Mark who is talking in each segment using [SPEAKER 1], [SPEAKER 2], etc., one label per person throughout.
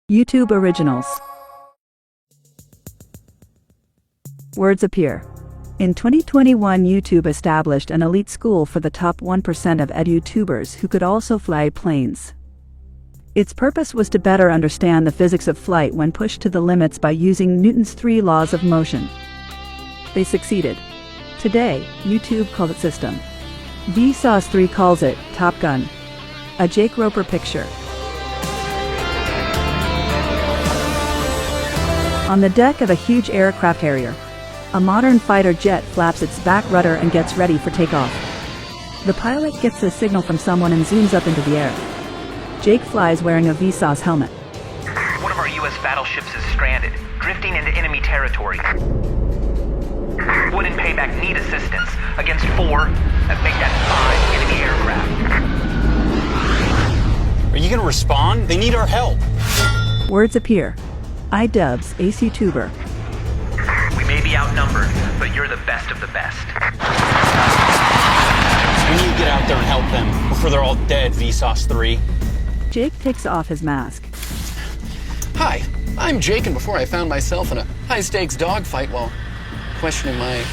[SPEAKER 1] YouTube Originals. Words appear. In 2021, YouTube established an elite school for the top 1% of edutubers who could also fly planes. Its purpose was to better understand the physics of flight when pushed to the limits by using Newton's 3 laws of motion. They succeeded. Today, YouTube calls it system. Vsauce 3 calls it Top Gun. A Jake Roper picture. On the deck of a huge aircraft carrier, a modern fighter jet flaps its back rudder and gets ready for takeoff. The pilot gets a signal from someone and zooms up into the air. Jake flies wearing a Vsauce helmet.
[SPEAKER 2] One of our U.S. battleships is stranded, drifting into enemy territory. Wood and Payback need assistance against 4, that make that 5 enemy aircraft.
[SPEAKER 3] Are you gonna respond? They need our help.
[SPEAKER 1] Words appear. iDubbbz, Ace YouTuber.
[SPEAKER 2] We may be outnumbered, but you're the best of the best.
[SPEAKER 3] We need to get out there and help them before they're all dead, Vsauce 3.
[SPEAKER 1] Jake takes off his mask.
[SPEAKER 4] Hi, I'm Jake, and before I found myself in a high-stakes dogfight while questioning my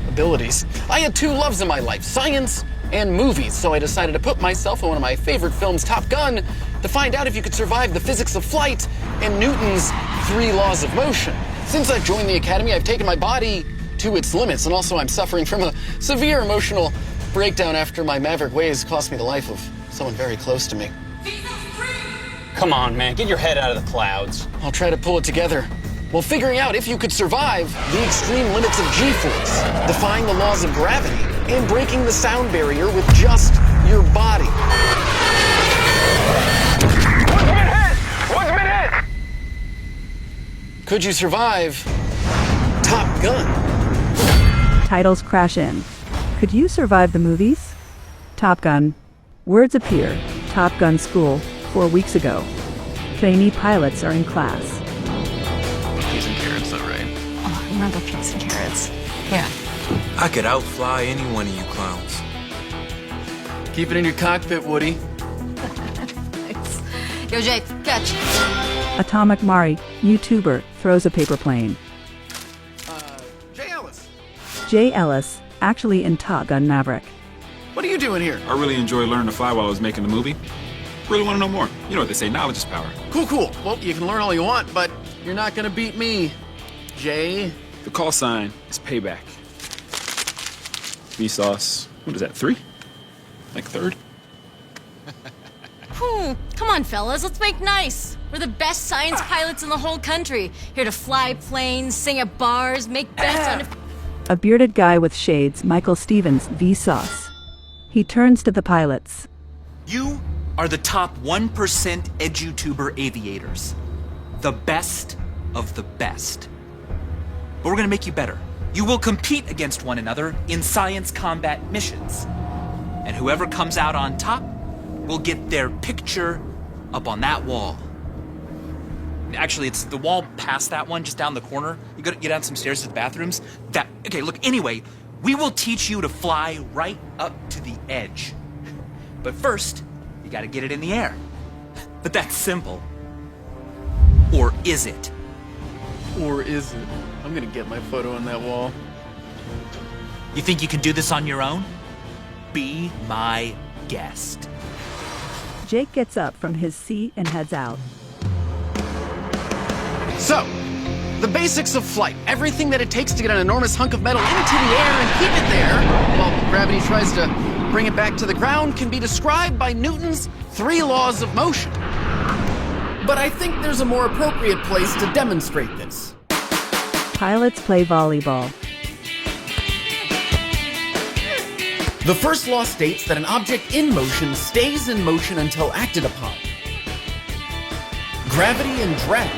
[SPEAKER 4] abilities, I had 2 loves in my life, science and movies, so I decided to put myself in one of my favorite films, Top Gun, to find out if you could survive the physics of flight and Newton's 3 laws of motion. Since I've joined the Academy, I've taken my body to its limits, and also I'm suffering from a severe emotional breakdown after my maverick ways cost me the life of someone very close to me.
[SPEAKER 3] Come on, man, get your head out of the clouds.
[SPEAKER 4] I'll try to pull it together. Well, figuring out if you could survive the extreme limits of G-force, defying the laws of gravity, and breaking the sound barrier with just your body.
[SPEAKER 2] What's been hit?
[SPEAKER 4] Could you survive Top Gun?
[SPEAKER 1] Titles crash in. Could you survive the movies? Top Gun. Words appear. Top Gun school, 4 weeks ago. Trainee pilots are in class.
[SPEAKER 5] Peas and carrots, though, right?
[SPEAKER 6] Oh, I remember peas and carrots. Yeah.
[SPEAKER 5] I could outfly any one of you clowns.
[SPEAKER 4] Keep it in your cockpit, Woody.
[SPEAKER 6] Thanks. Yo, Jake, catch.
[SPEAKER 1] Atomic Mari, YouTuber, throws a paper plane.
[SPEAKER 4] Jay Ellis.
[SPEAKER 1] Jay Ellis, actually in Top Gun Maverick.
[SPEAKER 4] What are you doing here?
[SPEAKER 7] I really enjoyed learning to fly while I was making the movie. Really want to know more. You know what they say, knowledge is power.
[SPEAKER 4] Cool. Well, you can learn all you want, but you're not gonna beat me, Jay.
[SPEAKER 7] The call sign is Payback. Vsauce, what is that, 3? Like 3rd?
[SPEAKER 6] Come on, fellas, let's make nice. We're the best science pilots in the whole country. Here to fly planes, sing at bars, make bets on...
[SPEAKER 1] A bearded guy with shades, Michael Stevens, Vsauce. He turns to the pilots.
[SPEAKER 8] You are the top 1% edutuber aviators. The best of the best. But we're gonna make you better. You will compete against one another in science combat missions. And whoever comes out on top will get their picture up on that wall. Actually, it's the wall past that one, just down the corner. You gotta get down some stairs to the bathrooms. Okay, look, anyway, we will teach you to fly right up to the edge. But first, you gotta get it in the air. But that's simple. Or is it?
[SPEAKER 4] Or is it? I'm gonna get my photo on that wall.
[SPEAKER 8] You think you can do this on your own? Be my guest.
[SPEAKER 1] Jake gets up from his seat and heads out.
[SPEAKER 4] So, the basics of flight. Everything that it takes to get an enormous hunk of metal into the air and keep it there while gravity tries to bring it back to the ground can be described by Newton's 3 laws of motion. But I think there's a more appropriate place to demonstrate this.
[SPEAKER 1] Pilots play volleyball.
[SPEAKER 4] The first law states that an object in motion stays in motion until acted upon. Gravity and drag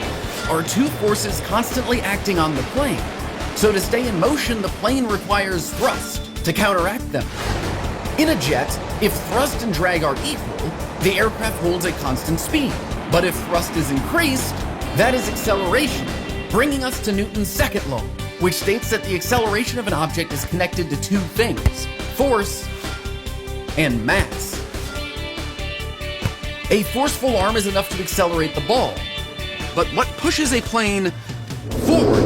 [SPEAKER 4] are 2 forces constantly acting on the plane. So to stay in motion, the plane requires thrust to counteract them. In a jet, if thrust and drag are equal, the aircraft holds a constant speed. But if thrust is increased, that is acceleration, bringing us to Newton's 2nd law, which states that the acceleration of an object is connected to 2 things: force and mass. A forceful arm is enough to accelerate the ball, But what pushes a plane forward?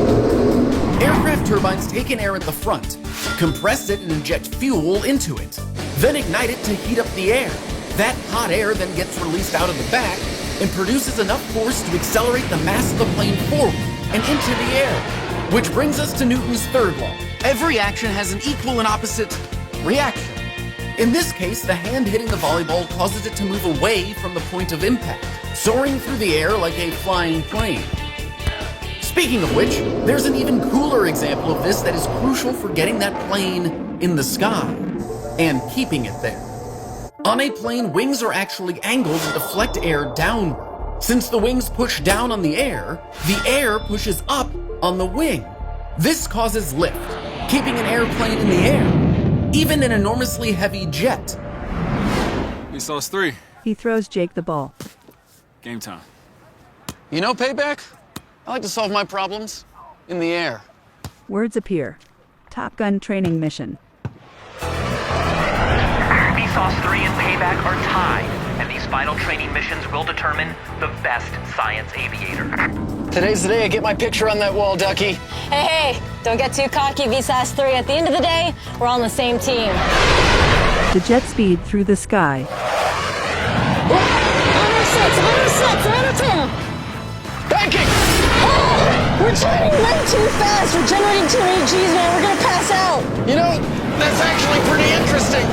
[SPEAKER 4] Aircraft turbines take in air at the front, compress it and inject fuel into it, then ignite it to heat up the air. That hot air then gets released out of the back and produces enough force to accelerate the mass of the plane forward and into the air. Which brings us to Newton's third law. Every action has an equal and opposite reaction. In this case, the hand hitting the volleyball causes it to move away from the point of impact, soaring through the air like a flying plane. Speaking of which, there's an even cooler example of this that is crucial for getting that plane in the sky and keeping it there. On a plane, wings are actually angled to deflect air downward. Since the wings push down on the air pushes up on the wing. This causes lift, keeping an airplane in the air, even an enormously heavy jet.
[SPEAKER 7] Vsauce 3.
[SPEAKER 1] He throws Jake the ball.
[SPEAKER 7] Game time.
[SPEAKER 4] You know, Payback? I like to solve my problems in the air.
[SPEAKER 1] Words appear. Top Gun training mission.
[SPEAKER 2] Vsauce 3 and Payback are tied, and these final training missions will determine the best science aviator.
[SPEAKER 4] Today's the day I get my picture on that wall, Ducky.
[SPEAKER 6] Hey, don't get too cocky, Vsauce 3. At the end of the day, we're all on the same team.
[SPEAKER 1] The jet speed through the sky.
[SPEAKER 4] Banking!
[SPEAKER 6] We're turning way too fast. We're generating too many G's, man. We're gonna pass out.
[SPEAKER 4] You know, that's actually pretty interesting.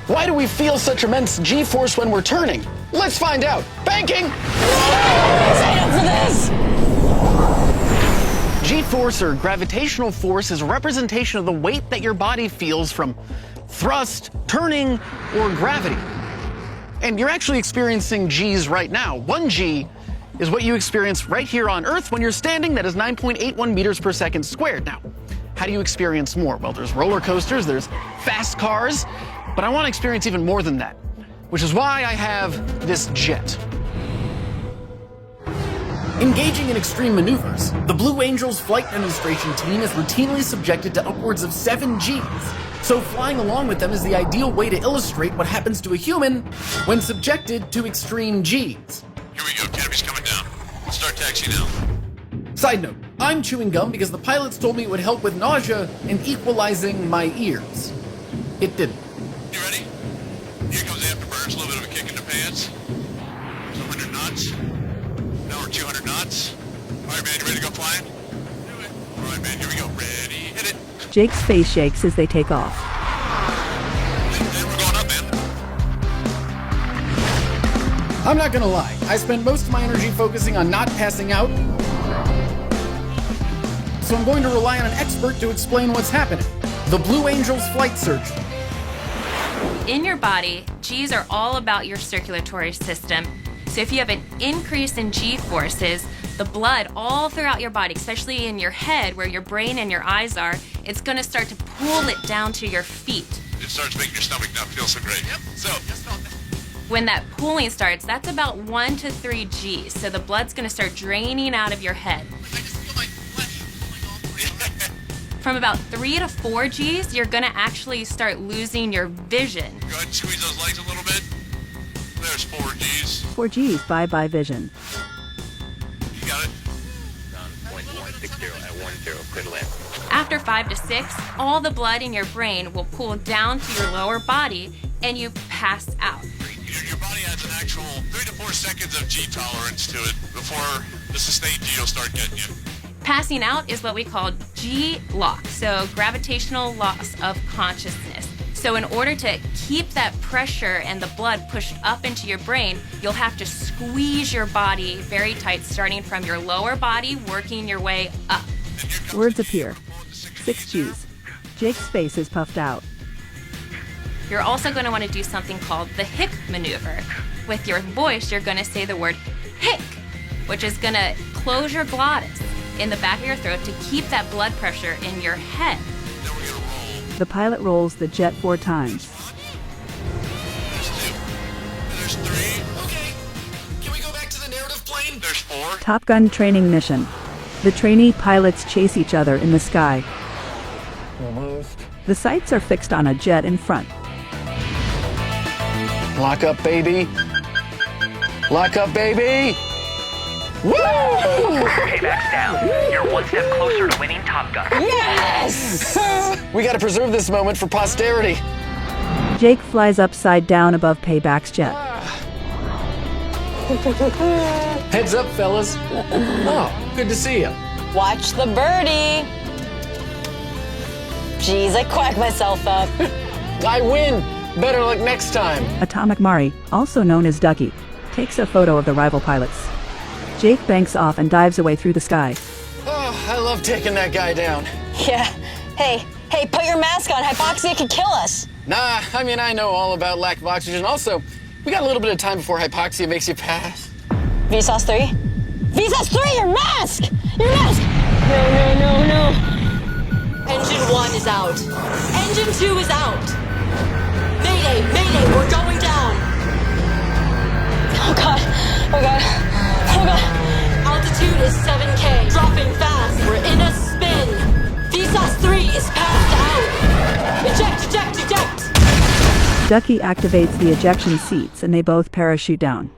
[SPEAKER 4] Why do we feel such immense G-force when we're turning? Let's find out. Banking!
[SPEAKER 6] Sign up for this.
[SPEAKER 4] G-force, or gravitational force, is a representation of the weight that your body feels from thrust, turning, or gravity. And you're actually experiencing G's right now. 1 G is what you experience right here on Earth when you're standing. That is 9.81 meters per second squared. Now, how do you experience more? Well, there's roller coasters, there's fast cars, but I want to experience even more than that, which is why I have this jet. Engaging in extreme maneuvers, the Blue Angels flight demonstration team is routinely subjected to upwards of 7 Gs. So flying along with them is the ideal way to illustrate what happens to a human when subjected to extreme Gs.
[SPEAKER 9] Here we go, Canopy's coming down. Let's start taxi now.
[SPEAKER 4] Side note, I'm chewing gum because the pilots told me it would help with nausea and equalizing my ears. It didn't.
[SPEAKER 9] You ready? Here comes afterburners, a little bit of a kick in the pants. 200 knots. Now we're 200 knots. All right, man, you ready to go flying? Do it. All right, man, here we go. Ready, hit it.
[SPEAKER 1] Jake's face shakes as they take off.
[SPEAKER 9] And we're going up, man.
[SPEAKER 4] I'm not gonna lie, I spend most of my energy focusing on not passing out, so I'm going to rely on an expert to explain what's happening. The Blue Angels flight surgeon.
[SPEAKER 10] In your body, G's are all about your circulatory system. So if you have an increase in G forces, the blood all throughout your body, especially in your head where your brain and your eyes are, it's going to start to pull it down to your feet.
[SPEAKER 9] It starts making your stomach not feel so great. Yep. So, just felt that.
[SPEAKER 10] When that pooling starts, that's about 1 to 3 G's. So the blood's going to start draining out of your head.
[SPEAKER 9] I just feel my flesh pulling all through.
[SPEAKER 10] From about 3 to 4 G's, you're going to actually start losing your vision.
[SPEAKER 9] Go ahead and squeeze those legs a little bit. There's 4 G's.
[SPEAKER 1] 4 Gs, bye-bye vision.
[SPEAKER 9] You got it?
[SPEAKER 11] Down 0.160 at 10, clear to land.
[SPEAKER 10] After 5 to 6, all the blood in your brain will pool down to your lower body and you pass out.
[SPEAKER 9] Your body has an actual 3 to 4 seconds of G tolerance to it before the sustained G will start getting you.
[SPEAKER 10] Passing out is what we call G-lock, so gravitational loss of consciousness. So in order to keep that pressure and the blood pushed up into your brain, you'll have to squeeze your body very tight, starting from your lower body, working your way up.
[SPEAKER 1] Words appear. 6 Gs. Jake's face is puffed out.
[SPEAKER 10] You're also going to want to do something called the hic maneuver. With your voice, you're going to say the word hic, which is going to close your glottis in the back of your throat to keep that blood pressure in your head.
[SPEAKER 1] The pilot rolls the jet 4 times.
[SPEAKER 9] There's 3. Okay. Can we go back to the narrative plane? There's 4.
[SPEAKER 1] Top Gun training mission. The trainee pilots chase each other in the sky.
[SPEAKER 4] Almost.
[SPEAKER 1] The sights are fixed on a jet in front.
[SPEAKER 4] Lock up, baby. Lock up, baby. Woo!
[SPEAKER 2] Payback's down. You're one step closer to winning Top Gun.
[SPEAKER 4] Yes! We gotta preserve this moment for posterity.
[SPEAKER 1] Jake flies upside down above Payback's jet.
[SPEAKER 4] Heads up, fellas. Oh, good to see you.
[SPEAKER 12] Watch the birdie. Jeez, I quacked myself up.
[SPEAKER 4] I win. Better luck next time.
[SPEAKER 1] Atomic Mari, also known as Ducky, takes a photo of the rival pilots. Jake banks off and dives away through the sky.
[SPEAKER 4] Oh, I love taking that guy down.
[SPEAKER 12] Yeah. Hey, put your mask on. Hypoxia could kill us.
[SPEAKER 4] Nah, I mean, I know all about lack of oxygen. Also, we got a little bit of time before hypoxia makes you pass.
[SPEAKER 12] Vsauce 3? Vsauce 3, your mask! Your mask! No.
[SPEAKER 6] Engine 1 is out. Engine 2 is out. Mayday, we're going down.
[SPEAKER 12] Oh God.
[SPEAKER 6] Altitude is 7K. Dropping fast. We're in a spin. Vsauce 3 is passed out. Eject.
[SPEAKER 1] Ducky activates the ejection seats and they both parachute down.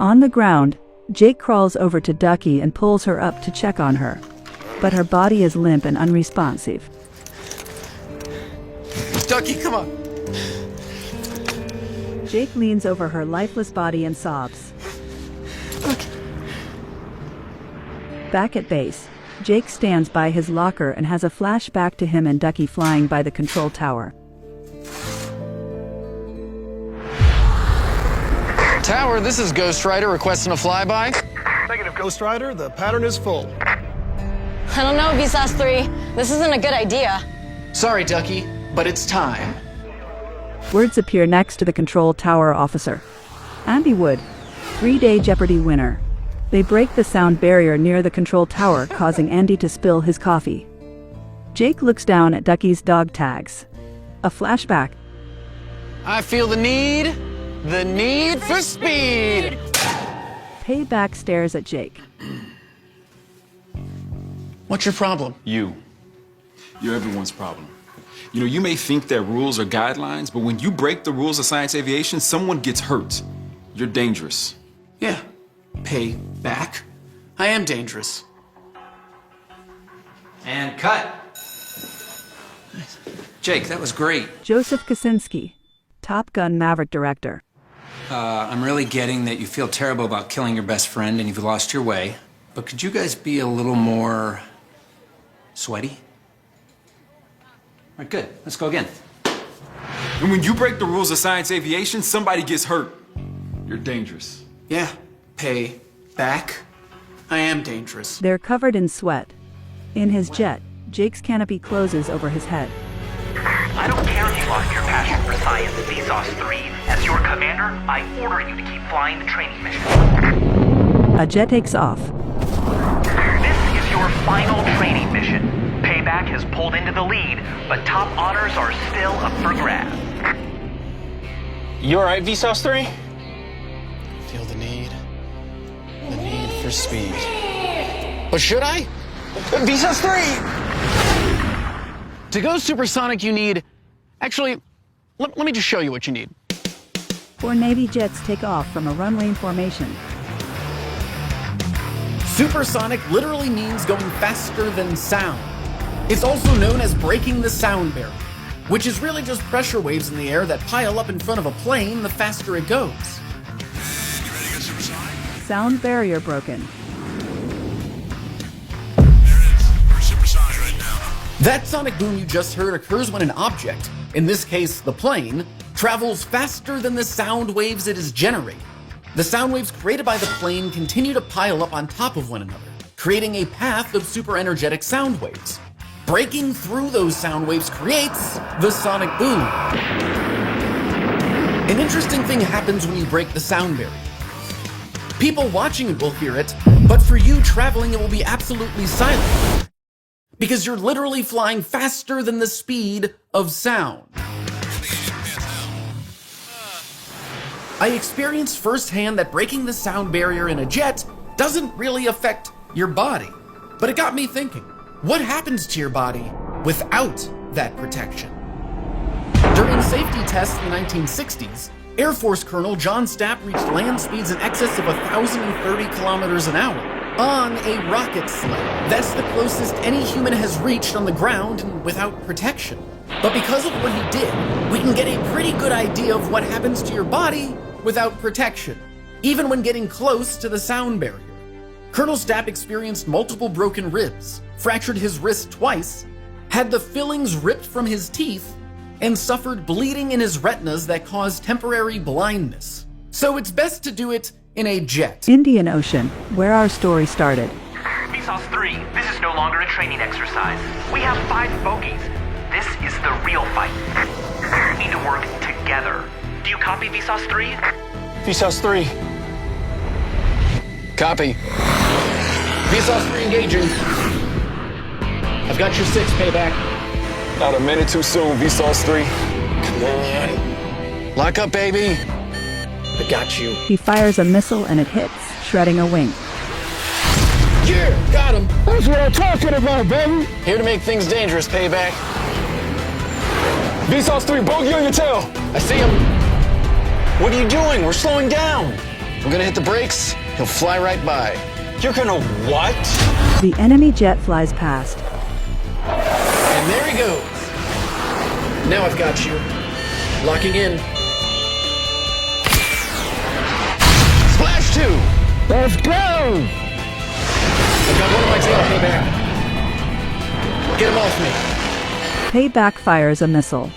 [SPEAKER 1] On the ground, Jake crawls over to Ducky and pulls her up to check on her. But her body is limp and unresponsive.
[SPEAKER 4] Ducky, come on.
[SPEAKER 1] Jake leans over her lifeless body and sobs.
[SPEAKER 12] Okay.
[SPEAKER 1] Back at base, Jake stands by his locker and has a flashback to him and Ducky flying by the control tower.
[SPEAKER 4] Tower, this is Ghost Rider requesting a flyby.
[SPEAKER 13] Negative, Ghost Rider. The pattern is full.
[SPEAKER 12] I don't know, Vsauce 3. This isn't a good idea.
[SPEAKER 4] Sorry, Ducky, but it's time.
[SPEAKER 1] Words appear next to the control tower officer. Andy Wood, 3-day Jeopardy winner. They break the sound barrier near the control tower, causing Andy to spill his coffee. Jake looks down at Ducky's dog tags. A flashback.
[SPEAKER 4] I feel the need for speed.
[SPEAKER 1] Payback stares at Jake.
[SPEAKER 4] What's your problem?
[SPEAKER 7] You. You're everyone's problem. You know, you may think that rules are guidelines, but when you break the rules of science aviation, someone gets hurt. You're dangerous.
[SPEAKER 4] Yeah. Pay back. I am dangerous.
[SPEAKER 8] And cut. Jake, that was great.
[SPEAKER 1] Joseph Kosinski, Top Gun Maverick director.
[SPEAKER 14] I'm really getting that you feel terrible about killing your best friend and you've lost your way. But could you guys be a little more sweaty? All right, good. Let's go again.
[SPEAKER 7] And when you break the rules of science aviation, somebody gets hurt. You're dangerous.
[SPEAKER 4] Yeah. Pay back. I am dangerous.
[SPEAKER 1] They're covered in sweat. In his jet, Jake's canopy closes over his head.
[SPEAKER 2] I don't care if you lost your passion for science, Vsauce 3. As your commander, I order you to keep flying the training mission.
[SPEAKER 1] A jet takes off.
[SPEAKER 2] This is your final training mission. Payback has pulled into the lead, but top honors are still up for grabs.
[SPEAKER 3] You alright, Vsauce 3?
[SPEAKER 4] Feel the need for speed. But should I?
[SPEAKER 3] Vsauce
[SPEAKER 4] 3! To go supersonic, you need... Actually, let me just show you what you need.
[SPEAKER 1] 4 Navy jets take off from a runway formation.
[SPEAKER 15] Supersonic literally means going faster than sound. It's also known as breaking the sound barrier, which is really just pressure waves in the air that pile up in front of a plane the faster it goes.
[SPEAKER 1] Sound barrier broken.
[SPEAKER 15] That sonic boom you just heard occurs when an object, in this case the plane, travels faster than the sound waves it is generating. The sound waves created by the plane continue to pile up on top of one another, creating a path of super energetic sound waves. Breaking through those sound waves creates the sonic boom. An interesting thing happens when you break the sound barrier. People watching it will hear it, but for you traveling it will be absolutely silent. Because you're literally flying faster than the speed of sound. I experienced firsthand that breaking the sound barrier in a jet doesn't really affect your body. But it got me thinking, what happens to your body without that protection? During safety tests in the 1960s, Air Force Colonel John Stapp reached land speeds in excess of 1,030 kilometers an hour on a rocket sled. That's the closest any human has reached on the ground and without protection. But because of what he did, we can get a pretty good idea of what happens to your body without protection, even when getting close to the sound barrier. Colonel Stapp experienced multiple broken ribs, fractured his wrist twice, had the fillings ripped from his teeth, and suffered bleeding in his retinas that caused temporary blindness. So it's best to do it in a jet.
[SPEAKER 1] Indian Ocean, where our story started.
[SPEAKER 2] Vsauce 3, this is no longer a training exercise. We have 5 bogeys. This is the real fight. We need to work together. Do you copy Vsauce 3?
[SPEAKER 4] Vsauce 3. Copy. Vsauce 3 engaging. I've got your 6, payback.
[SPEAKER 7] Not a minute too soon, Vsauce 3.
[SPEAKER 4] Come on. Lock up, baby. I got you.
[SPEAKER 1] He fires a missile and it hits, shredding a wing.
[SPEAKER 4] Yeah, got him.
[SPEAKER 13] That's what I'm talking about, baby.
[SPEAKER 4] Here to make things dangerous, payback.
[SPEAKER 7] Vsauce 3, bogey on your tail.
[SPEAKER 4] I see him. What are you doing? We're slowing down. We're gonna hit the brakes. He'll fly right by.
[SPEAKER 3] You're gonna what?
[SPEAKER 1] The enemy jet flies past.
[SPEAKER 4] And there he goes. Now I've got you. Locking in. Splash 2.
[SPEAKER 13] Let's go.
[SPEAKER 4] I've got one on my tail, payback. Get him off me.
[SPEAKER 1] Payback fires a missile.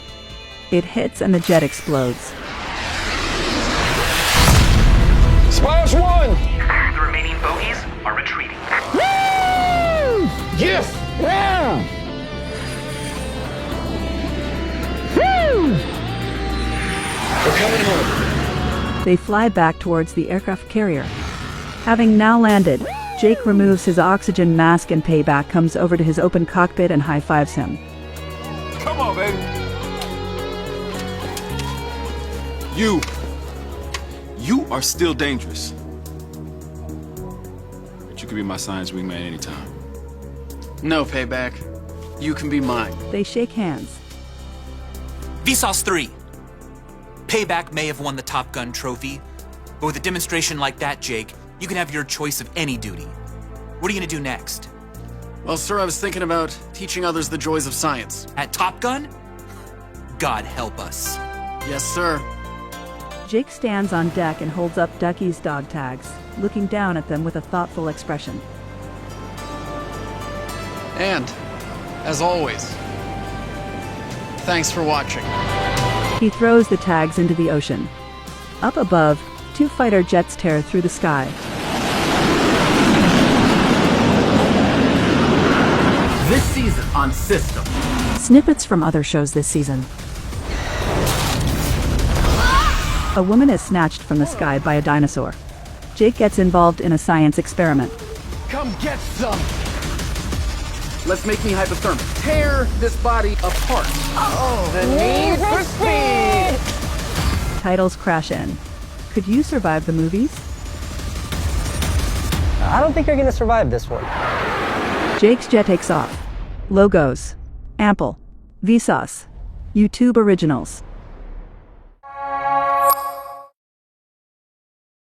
[SPEAKER 1] It hits and the jet explodes.
[SPEAKER 7] Splash 1.
[SPEAKER 2] The remaining bogeys are retreating.
[SPEAKER 13] Woo!
[SPEAKER 4] Yes.
[SPEAKER 13] Yeah. Woo!
[SPEAKER 4] We're coming home.
[SPEAKER 1] They fly back towards the aircraft carrier. Having now landed, Jake removes his oxygen mask and Payback comes over to his open cockpit and high-fives him.
[SPEAKER 7] Come on, baby. You are still dangerous. But you could be my science wingman anytime.
[SPEAKER 4] No, payback. You can be mine.
[SPEAKER 1] They shake hands.
[SPEAKER 8] Vsauce 3. Payback may have won the Top Gun trophy, but with a demonstration like that, Jake, you can have your choice of any duty. What are you gonna do next?
[SPEAKER 4] Well, sir, I was thinking about teaching others the joys of science.
[SPEAKER 8] At Top Gun? God help us.
[SPEAKER 4] Yes, sir.
[SPEAKER 1] Jake stands on deck and holds up Ducky's dog tags, looking down at them with a thoughtful expression.
[SPEAKER 4] And, as always, thanks for watching.
[SPEAKER 1] He throws the tags into the ocean. Up above, 2 fighter jets tear through the sky.
[SPEAKER 15] This season on System.
[SPEAKER 1] Snippets from other shows this season. A woman is snatched from the sky by a dinosaur. Jake gets involved in a science experiment.
[SPEAKER 15] Come get some! Let's make me hypothermic. Tear this body apart.
[SPEAKER 12] Oh, the need for speed!
[SPEAKER 1] Titles crash in. Could you survive the movies?
[SPEAKER 16] I don't think you're gonna survive this one.
[SPEAKER 1] Jake's jet takes off. Logos. Ample. Vsauce. YouTube Originals.